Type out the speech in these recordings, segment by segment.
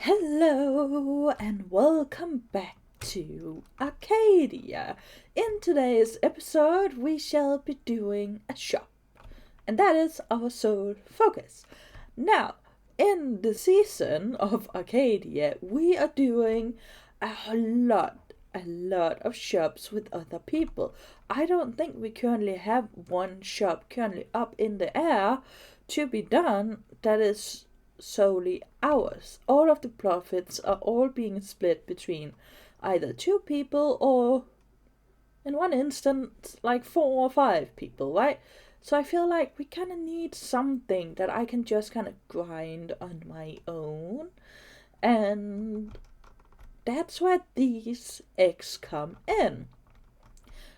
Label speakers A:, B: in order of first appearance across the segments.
A: Hello and welcome back to Arcadia. In today's episode we shall be doing a shop, and that is our sole focus. Now, in the season of Arcadia we are doing a lot of shops with other people. I don't think we currently have one shop currently up in the air to be done that is solely ours. All of the profits are all being split between either 2 people or, in one instance, like 4 or 5 people, right? So I feel like we kind of need something that I can just kind of grind on my own, and that's where these eggs come in.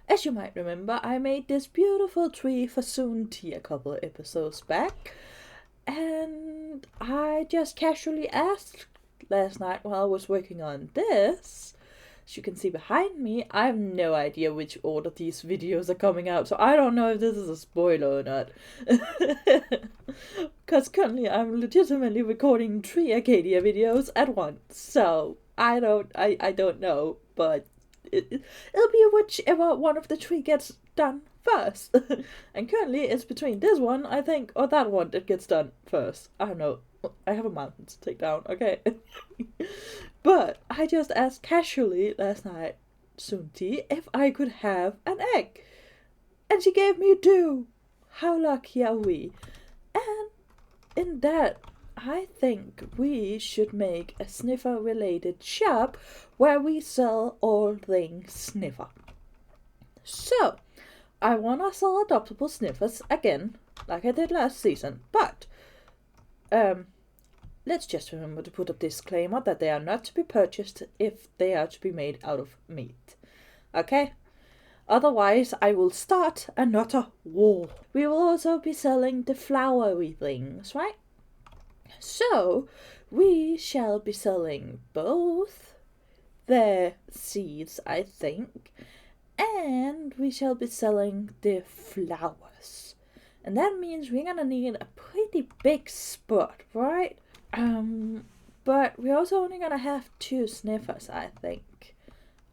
A: As you might remember, I made this beautiful tree for Zoontii a couple of episodes back, and I just casually asked last night while I was working on this. As you can see behind me, I have no idea which order these videos are coming out, so I don't know if this is a spoiler or not. Because currently I'm legitimately recording 3 Arcadia videos at once, so I don't know, but it'll be whichever one of the 3 gets done first. And currently it's between this one, I think, or that one that gets done first. I don't know. I have a mountain to take down, okay? But I just asked casually last night, Zoontii, if I could have an egg. And she gave me 2. How lucky are we? And in that, I think we should make a Sniffer related shop where we sell all things Sniffer. So, I want to sell adoptable Sniffers again, like I did last season, but let's just remember to put a disclaimer that they are not to be purchased if they are to be made out of meat. Okay? Otherwise, I will start another war. We will also be selling the flowery things, right? So, we shall be selling both the seeds, I think, and we shall be selling the flowers. And that means we're gonna need a pretty big spot, right? But we're also only gonna have 2 sniffers, I think.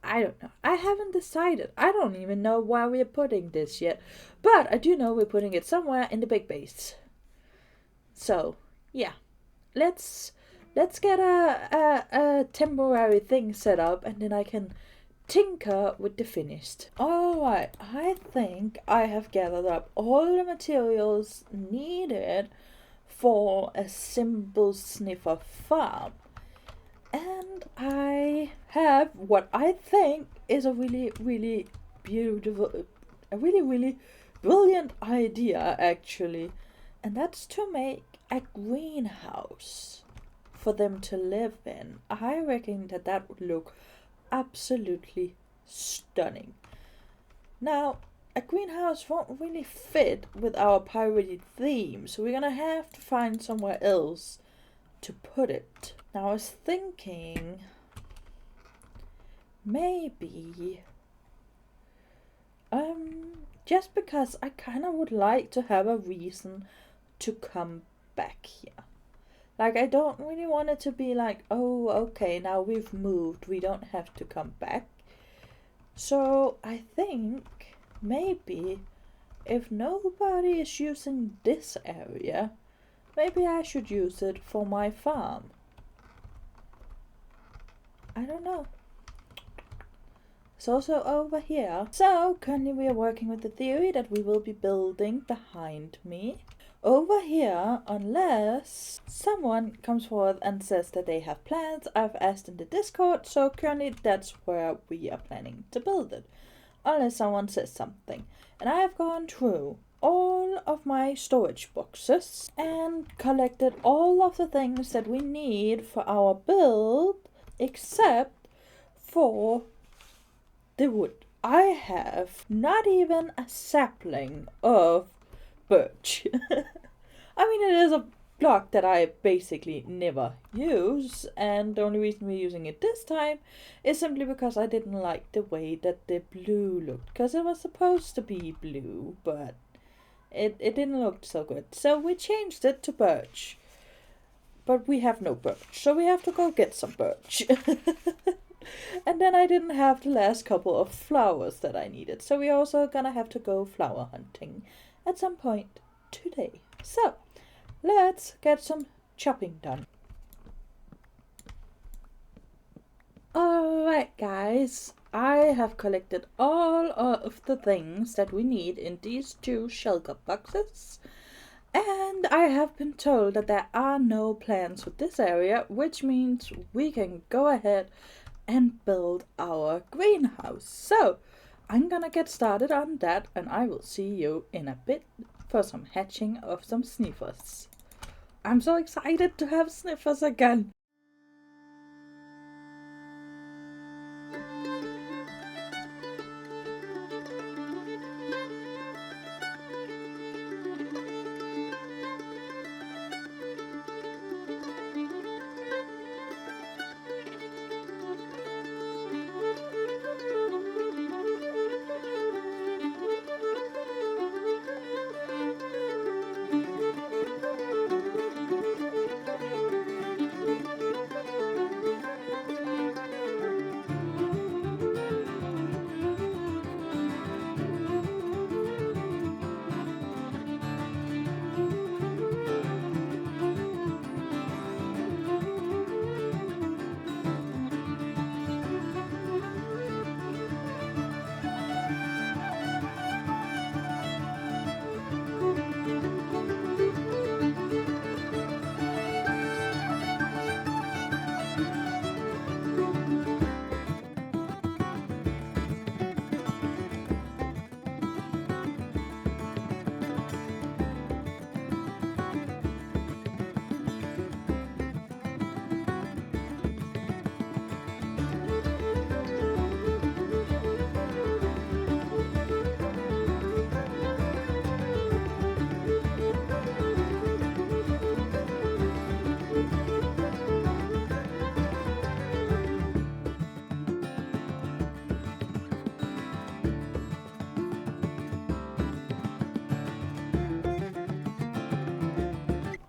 A: I don't know. I haven't decided. I don't even know where we're putting this yet. But I do know we're putting it somewhere in the big base. So, yeah. Let's get a temporary thing set up, and then I can tinker with the finished. Alright, I think I have gathered up all the materials needed for a simple Sniffer farm. And I have what I think is a really beautiful, a really brilliant idea actually. And that's to make a greenhouse for them to live in. I reckon that would look absolutely stunning. Now, a greenhouse won't really fit with our pirated theme, so we're gonna have to find somewhere else to put it. Now, I was thinking maybe just because I kind of would like to have a reason to come back here. Like, I don't really want it to be like, oh, okay, now we've moved, we don't have to come back. So I think maybe if nobody is using this area, maybe I should use it for my farm. I don't know. It's also over here. So currently we are working with the theory that we will be building behind me. Over here, unless someone comes forward and says that they have plans. I've asked in the Discord, so currently that's where we are planning to build it. Unless someone says something. And I have gone through all of my storage boxes and collected all of the things that we need for our build, except for the wood. I have not even a sapling of birch. I mean, it is a block that I basically never use, and the only reason we're using it this time is simply because I didn't like the way that the blue looked, because it was supposed to be blue, but it didn't look so good. So we changed it to birch. but we have no birch, so we have to go get some birch. And then I didn't have the last couple of flowers that I needed, so we're also gonna have to go flower hunting at some point today. So, let's get some chopping done. Alright guys, I have collected all of the things that we need in these 2 shulker boxes. And I have been told that there are no plants with this area, which means we can go ahead and build our greenhouse. So I'm gonna get started on that, and I will see you in a bit for some hatching of some sniffers. I'm so excited to have sniffers again.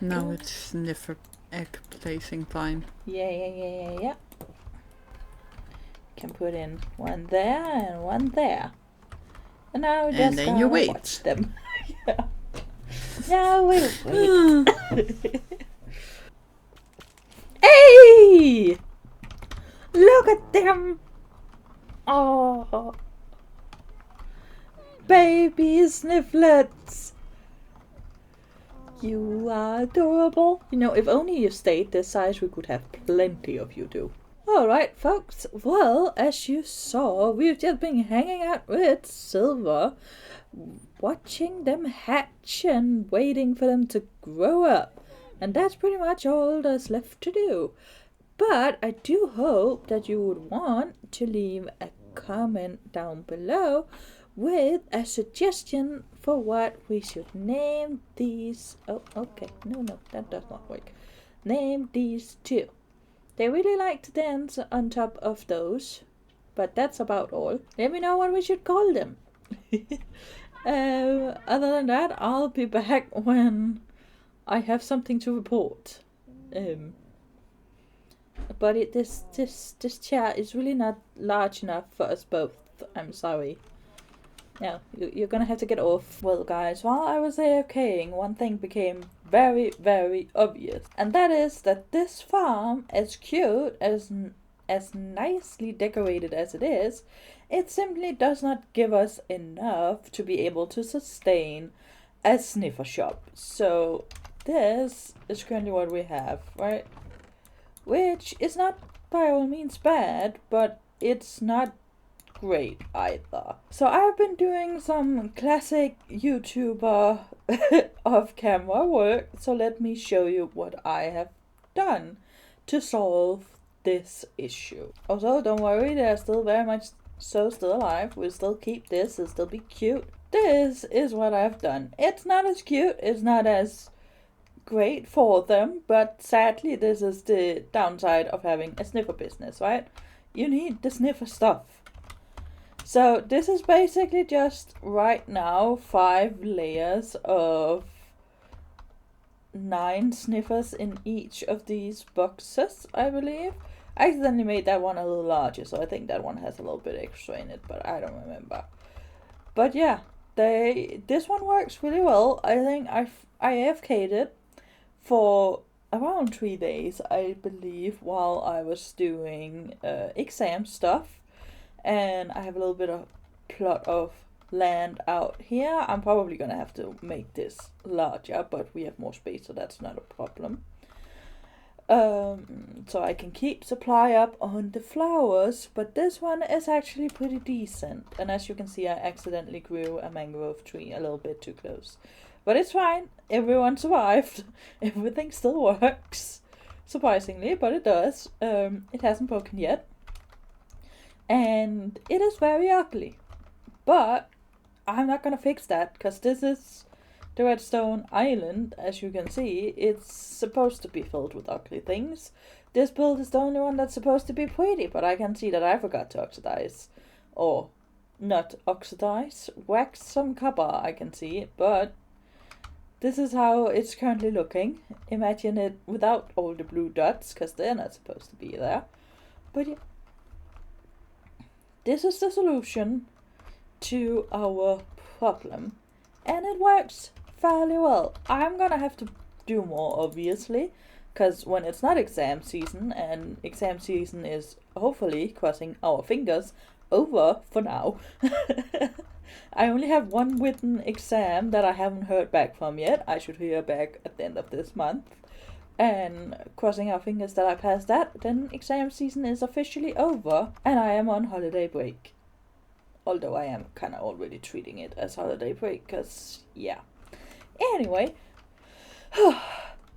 B: Now it's Sniffer egg placing time.
A: Yeah. Can put in one there and one there. And now we just
B: then you wait.
A: Watch them. Yeah. Now we'll wait. Hey! Look at them! Oh, baby snifflets! You are adorable. You know, if only you stayed this size, we could have plenty of you too. Alright, folks. Well, as you saw, we've just been hanging out with Silver, watching them hatch and waiting for them to grow up. And that's pretty much all there's left to do. But I do hope that you would want to leave a comment down below with a suggestion for what we should name these. Oh, okay. No, that does not work. Name these 2. They really like to dance on top of those, but that's about all. Let me know what we should call them. Other than that, I'll be back when I have something to report. But this chair is really not large enough for us both. I'm sorry. No, you're gonna have to get off. Well, guys, while I was AFKing, one thing became very, very obvious. And that is that this farm, as cute, as nicely decorated as it is, it simply does not give us enough to be able to sustain a sniffer shop. So this is currently what we have, right? Which is not by all means bad, but it's not great either. So I've been doing some classic YouTuber off camera work, so let me show you what I have done to solve this issue. Also, don't worry, they're still very much so still alive. We'll still keep this, it'll still be cute. This is what I've done. It's not as cute, it's not as great for them, but sadly this is the downside of having a sniffer business, right? You need the sniffer stuff. So this is basically just right now 5 layers of 9 sniffers in each of these boxes, I believe. I accidentally made that one a little larger, so I think that one has a little bit extra in it, but I don't remember. But yeah, this one works really well. I think I AFK'd it for around 3 days, I believe, while I was doing exam stuff. And I have a little bit of plot of land out here. I'm probably gonna have to make this larger, but we have more space, so that's not a problem. So I can keep supply up on the flowers, but this one is actually pretty decent. And as you can see, I accidentally grew a mangrove tree a little bit too close. But it's fine, everyone survived. Everything still works, surprisingly, but it does. It hasn't broken yet. And it is very ugly. But I'm not gonna fix that, because this is the redstone island. As you can see, it's supposed to be filled with ugly things. This build is the only one that's supposed to be pretty, but I can see that I forgot to oxidize. Or, not oxidize, wax some copper, I can see, but this is how it's currently looking. Imagine it without all the blue dots, because they're not supposed to be there. But yeah, this is the solution to our problem, and it works fairly well. I'm gonna have to do more, obviously, because when it's not exam season, and exam season is hopefully, crossing our fingers, over for now. I only have one written exam that I haven't heard back from yet. I should hear back at the end of this month. And crossing our fingers that I pass that, then exam season is officially over and I am on holiday break. Although I am kind of already treating it as holiday break, because, yeah. Anyway,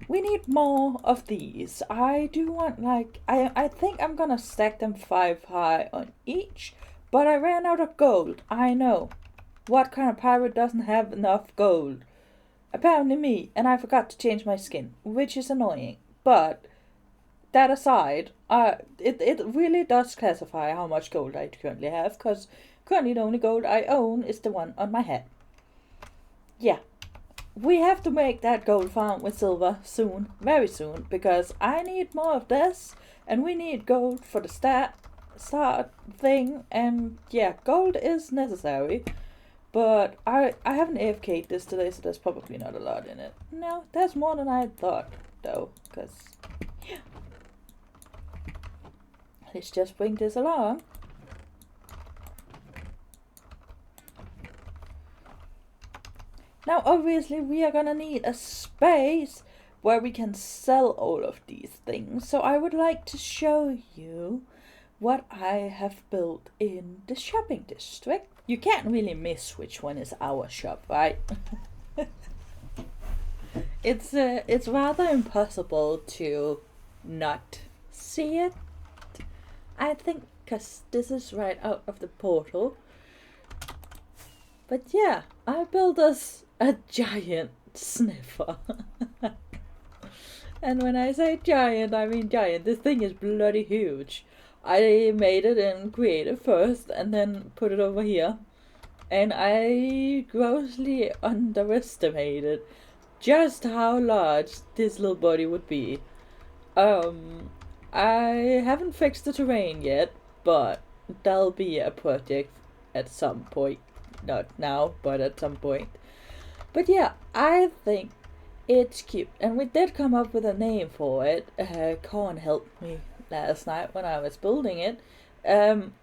A: we need more of these. I do want, like, I think I'm gonna stack them 5 high on each, but I ran out of gold. I know. What kind of pirate doesn't have enough gold? Apparently me, and I forgot to change my skin, which is annoying. But that aside, it really does classify how much gold I currently have, because currently the only gold I own is the one on my head. Yeah, we have to make that gold farm with silver soon, very soon, because I need more of this, and we need gold for the start thing, and yeah, gold is necessary. But I haven't AFK'd this today, so there's probably not a lot in it. No, there's more than I thought, though, because, yeah. Let's just bring this along. Now, obviously, we are gonna need a space where we can sell all of these things. So I would like to show you what I have built in the shopping district. You can't really miss which one is our shop, right? It's rather impossible to not see it, I think, because this is right out of the portal. But yeah, I built us a giant sniffer. And when I say giant, I mean giant. This thing is bloody huge. I made it in creative first and then put it over here. And I grossly underestimated just how large this little body would be. I haven't fixed the terrain yet, but that'll be a project at some point. Not now, but at some point. But yeah, I think it's cute. And we did come up with a name for it. Corn helped me last night when I was building it.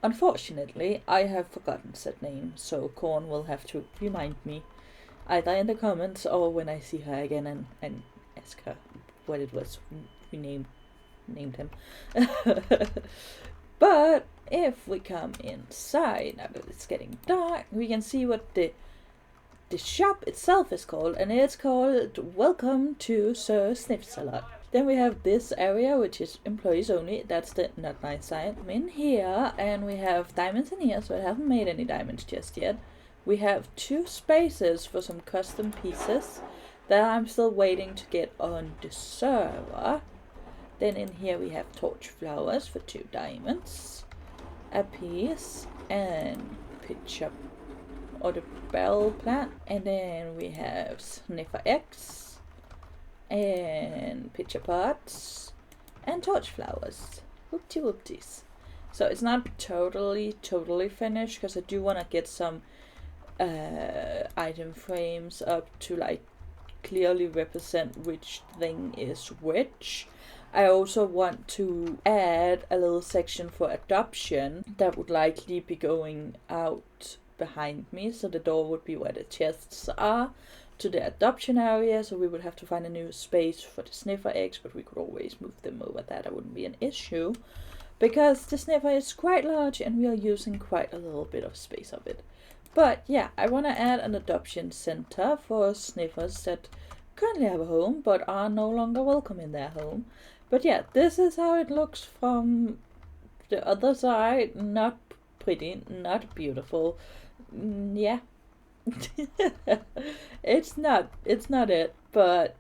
A: Unfortunately, I have forgotten said name, so Corn will have to remind me, either in the comments or when I see her again and ask her what it was we named him. But if we come inside, now that it's getting dark, we can see what the shop itself is called, and it's called Welcome to Sir Sniff Salad. Then we have this area, which is employees only. That's the not nice side. I'm in here, and we have diamonds in here, so I haven't made any diamonds just yet. We have 2 spaces for some custom pieces that I'm still waiting to get on the server. Then in here we have torch flowers for 2 diamonds a piece, and pitch-up or the barrel plant. And then we have Sniffer X and pitcher pots, and torch flowers. Whoopty whoopties. So it's not totally finished, because I do want to get some item frames up to like clearly represent which thing is which. I also want to add a little section for adoption that would likely be going out behind me, so the door would be where the chests are, to the adoption area, so we would have to find a new space for the Sniffer eggs, but we could always move them over there, that wouldn't be an issue, because the Sniffer is quite large and we are using quite a little bit of space of it. But yeah, I want to add an adoption center for Sniffers that currently have a home but are no longer welcome in their home. But yeah, this is how it looks from the other side. Not pretty, not beautiful. Yeah. It's not it, but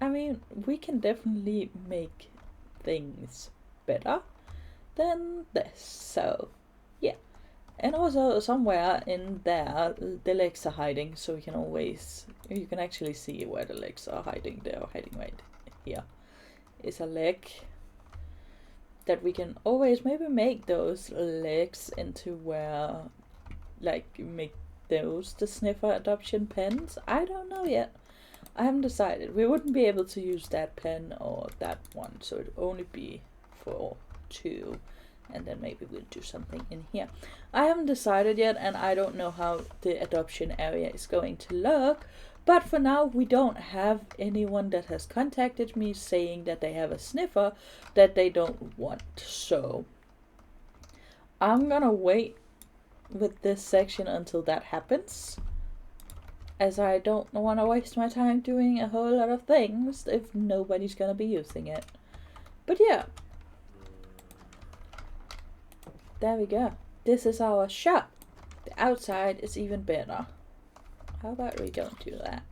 A: I mean, we can definitely make things better than this. So yeah. And also somewhere in there the legs are hiding, so you can actually see where the legs are hiding. They are hiding right here. Is a leg that we can always maybe make those legs into where, like, make those the Sniffer adoption pens. I don't know yet. I haven't decided. We wouldn't be able to use that pen or that one, so it'd only be for 2, and then maybe we'll do something in here. I haven't decided yet, and I don't know how the adoption area is going to look. But for now, we don't have anyone that has contacted me saying that they have a Sniffer that they don't want. So I'm gonna wait with this section until that happens, as I don't want to waste my time doing a whole lot of things if nobody's gonna be using it. But yeah, there we go. This is our shop. The outside is even better. How about we don't do that?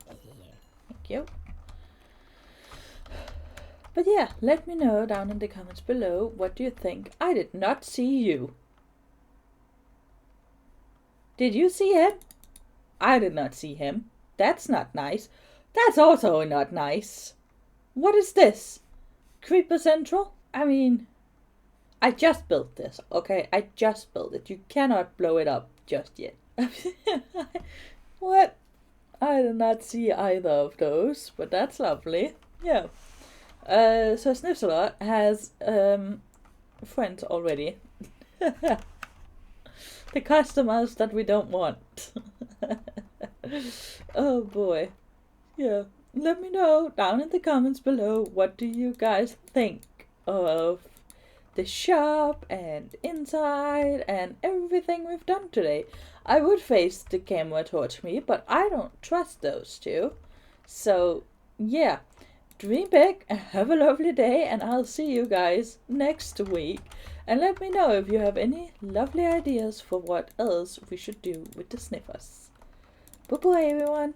A: Thank you. But yeah, let me know down in the comments below, what do you think? I did not see you. Did you see him? I did not see him. That's not nice. That's also not nice. What is this? Creeper Central? I mean, I just built this, okay? I just built it. You cannot blow it up just yet. What? I did not see either of those, but that's lovely. Yeah. So Sniffer has friends already. The customers that we don't want. Oh boy. Yeah. Let me know down in the comments below, what do you guys think of the shop and inside and everything we've done today. I would face the camera towards me, but I don't trust those two. So yeah, dream big and have a lovely day, and I'll see you guys next week. And let me know if you have any lovely ideas for what else we should do with the Sniffers. Bye bye everyone.